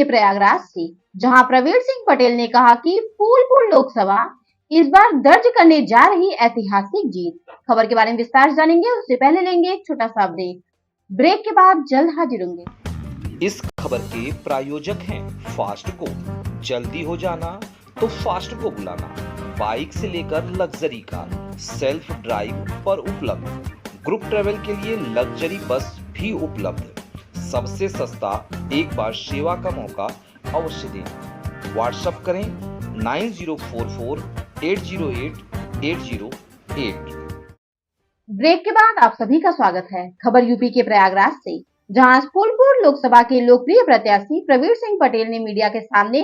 के प्रयागराज से, जहां प्रवीण सिंह पटेल ने कहा कि फूलपुर लोकसभा इस बार दर्ज करने जा रही ऐतिहासिक जीत। खबर के बारे में विस्तार से जानेंगे, उससे पहले लेंगे एक छोटा सा ब्रेक के बाद जल्द हाजिर होंगे। इस खबर के प्रायोजक हैं फास्ट को। जल्दी हो जाना तो फास्ट को बुलाना। बाइक से लेकर लग्जरी कार, सेल्फ ड्राइव पर उपलब्ध। ग्रुप ट्रेवल के लिए लग्जरी बस भी उपलब्ध। सबसे सस्ता एक बार सेवा का मौका अवश्य दें। व्हाट्सएप करें 9044808808। ब्रेक के बाद आप सभी का स्वागत है। खबर यूपी के प्रयागराज से, जहां फूलपुर लोकसभा के लोकप्रिय प्रत्याशी प्रवीण सिंह पटेल ने मीडिया के सामने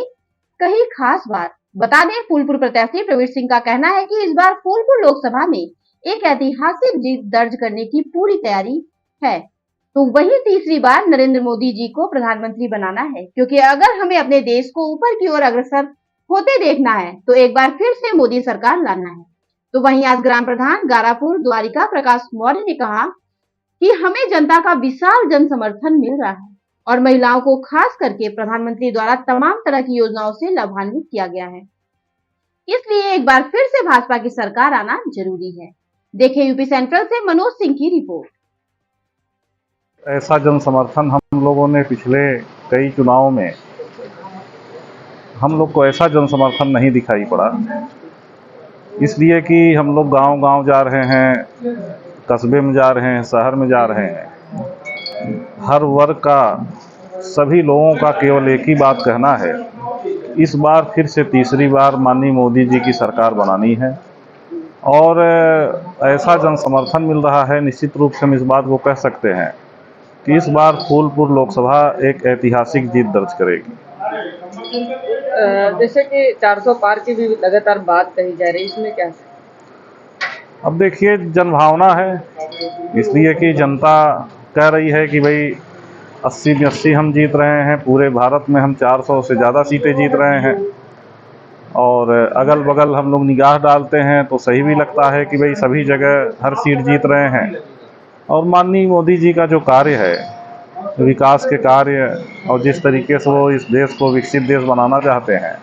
कही खास बात। बता दें, फूलपुर प्रत्याशी प्रवीण सिंह का कहना है कि इस बार फूलपुर लोकसभा में एक ऐतिहासिक जीत दर्ज करने की पूरी तैयारी है। तो वही तीसरी बार नरेंद्र मोदी जी को प्रधानमंत्री बनाना है, क्योंकि अगर हमें अपने देश को ऊपर की ओर अग्रसर होते देखना है तो एक बार फिर से मोदी सरकार लाना है। तो वहीं आज ग्राम प्रधान गारापुर द्वारिका प्रकाश मौर्य ने कहा कि हमें जनता का विशाल जन समर्थन मिल रहा है और महिलाओं को खास करके प्रधानमंत्री द्वारा तमाम तरह की योजनाओं से लाभान्वित किया गया है, इसलिए एक बार फिर से भाजपा की सरकार आना जरूरी है। देखिए यूपी सेंट्रल से मनोज सिंह की रिपोर्ट। ऐसा जन समर्थन हम लोगों ने पिछले कई चुनावों में हम लोग को ऐसा जन समर्थन नहीं दिखाई पड़ा, इसलिए कि हम लोग गांव-गांव जा रहे हैं, कस्बे में जा रहे हैं, शहर में जा रहे हैं। हर वर्ग का, सभी लोगों का केवल एक ही बात कहना है, इस बार फिर से तीसरी बार माननीय मोदी जी की सरकार बनानी है। और ऐसा जन समर्थन मिल रहा है, निश्चित रूप से हम इस बात को कह सकते हैं कि इस बार फूलपुर लोकसभा एक ऐतिहासिक जीत दर्ज करेगी। जैसे कि 400 पार की भी लगातार बात कही जा रही है, इसमें क्या? अब देखिए, जनभावना है, इसलिए कि जनता कह रही है कि भाई 80 में 80 हम जीत रहे हैं। पूरे भारत में हम 400 से ज़्यादा सीटें जीत रहे हैं और अगल बगल हम लोग निगाह डालते हैं तो सही भी लगता है कि भाई सभी जगह हर सीट जीत रहे हैं। और माननीय मोदी जी का जो कार्य है, विकास के कार्य, और जिस तरीके से वो इस देश को विकसित देश बनाना चाहते हैं,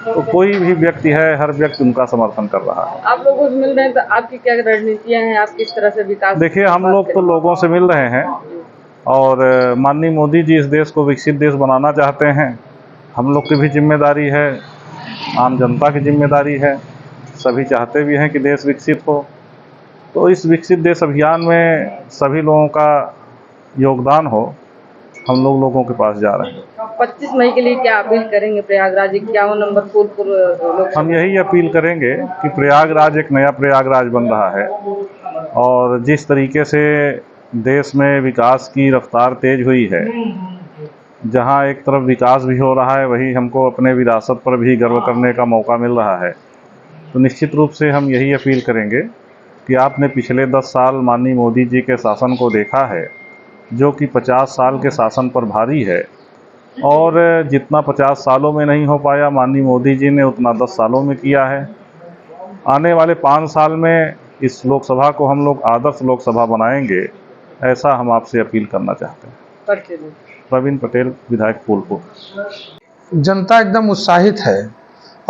तो कोई भी व्यक्ति है, हर व्यक्ति उनका समर्थन कर रहा है। आप लोगों से मिल रहे हैं तो आपकी क्या रणनीतियाँ हैं, आप किस तरह से विकास? देखिए, हम लोग तो लोगों से मिल रहे हैं और माननीय मोदी जी इस देश को विकसित देश बनाना चाहते हैं। हम लोग की भी जिम्मेदारी है, आम जनता की जिम्मेदारी है, सभी चाहते भी हैं कि देश विकसित हो। तो इस विकसित देश अभियान में सभी लोगों का योगदान हो, हम लोगों के पास जा रहे हैं। 25 मई के लिए क्या अपील करेंगे? प्रयागराज 51 नंबर फूलपुर लोकसभा। हम यही अपील करेंगे कि प्रयागराज एक नया प्रयागराज बन रहा है और जिस तरीके से देश में विकास की रफ्तार तेज हुई है, जहां एक तरफ विकास भी हो रहा है, वहीं हमको अपने विरासत पर भी गर्व करने का मौका मिल रहा है। तो निश्चित रूप से हम यही अपील करेंगे कि आपने पिछले 10 साल माननीय मोदी जी के शासन को देखा है, जो कि 50 साल के शासन पर भारी है, और जितना 50 सालों में नहीं हो पाया, माननीय मोदी जी ने उतना 10 सालों में किया है। आने वाले 5 साल में इस लोकसभा को हम लोग आदर्श लोकसभा बनाएंगे, ऐसा हम आपसे अपील करना चाहते हैं। प्रवीण पटेल, विधायक फूलपुर। जनता एकदम उत्साहित है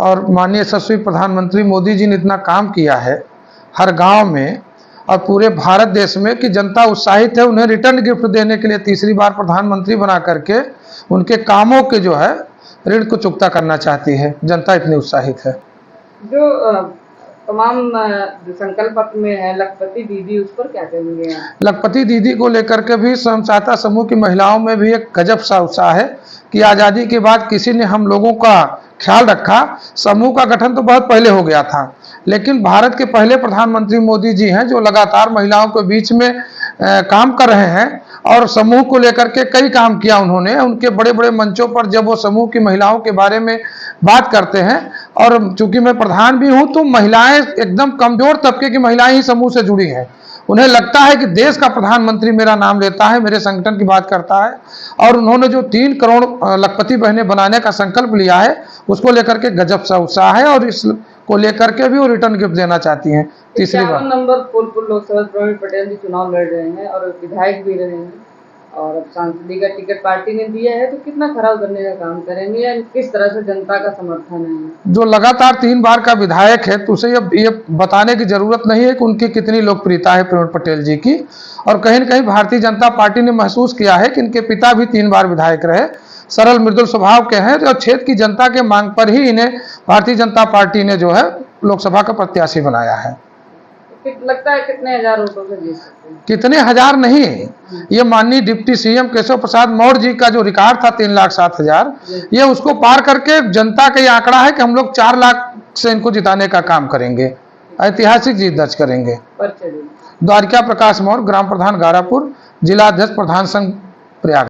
और माननीय यशस्वी प्रधानमंत्री मोदी जी ने इतना काम किया है हर गांव में और पूरे भारत देश में कि जनता उत्साहित है। उन्हें रिटर्न गिफ्ट देने के लिए तीसरी बार प्रधानमंत्री बना करके उनके कामों के जो है ऋण को चुकता करना चाहती है। जनता इतनी उत्साहित है। जो तमाम संकल्प पत्र में है लखपति दीदी, उस पर क्या कहेंगे? लखपति दीदी को लेकर के भी स्वयं सहायता समूह की महिलाओं में भी एक गजब सा उत्साह है कि आज़ादी के बाद किसी ने हम लोगों का ख्याल रखा। समूह का गठन तो बहुत पहले हो गया था, लेकिन भारत के पहले प्रधानमंत्री मोदी जी हैं जो लगातार महिलाओं के बीच में काम कर रहे हैं और समूह को लेकर के कई काम किया उन्होंने। उनके बड़े बड़े मंचों पर जब वो समूह की महिलाओं के बारे में बात करते हैं, और चूंकि मैं प्रधान भी हूं, तो महिलाएं एकदम कमजोर तबके की महिलाएं ही समूह से जुड़ी हैं। उन्हें लगता है कि देश का प्रधानमंत्री मेरा नाम लेता है, मेरे संगठन की बात करता है, और उन्होंने जो 3 करोड़ लखपति बहनें बनाने का संकल्प लिया है, उसको लेकर के गजब सा उत्साह है और इस को लेकर के भी वो रिटर्न गिफ्ट देना चाहती हैं। तीसरी बार नंबर फूलपुर लोकसभा प्रवीण पटेल जी चुनाव लड़ रहे हैं और विधायक भी रहे हैं। और अब सांसदी का टिकट पार्टी ने दिया है, तो कितना खरा उतरने का काम करेंगे या किस तरह से जनता का समर्थन है? जो लगातार 3 बार का विधायक है, तो उसे ये बताने की जरूरत नहीं है कि उनकी कितनी लोकप्रियता है प्रवीण पटेल जी की। और कहीं न कहीं भारतीय जनता पार्टी ने महसूस किया है कि इनके पिता भी 3 बार विधायक रहे, सरल मृदुल स्वभाव के हैं, और क्षेत्र की जनता के मांग पर ही इन्हें भारतीय जनता पार्टी ने जो है लोकसभा का प्रत्याशी बनाया है। लगता है कितने हजार वोटों से जीत सकते हैं? कितने हजार नहीं, ये माननीय डिप्टी सीएम केशव प्रसाद मौर्य जी का जो रिकॉर्ड था 3,07,000, ये उसको पार करके जनता का ये आंकड़ा है कि हम लोग 4 लाख से इनको जिताने का काम करेंगे, ऐतिहासिक जीत दर्ज करेंगे। पर चलिए द्वारिका प्रकाश मौर्य, ग्राम प्रधान गारापुर, जिला अध्यक्ष प्रधान संघ प्रयाग।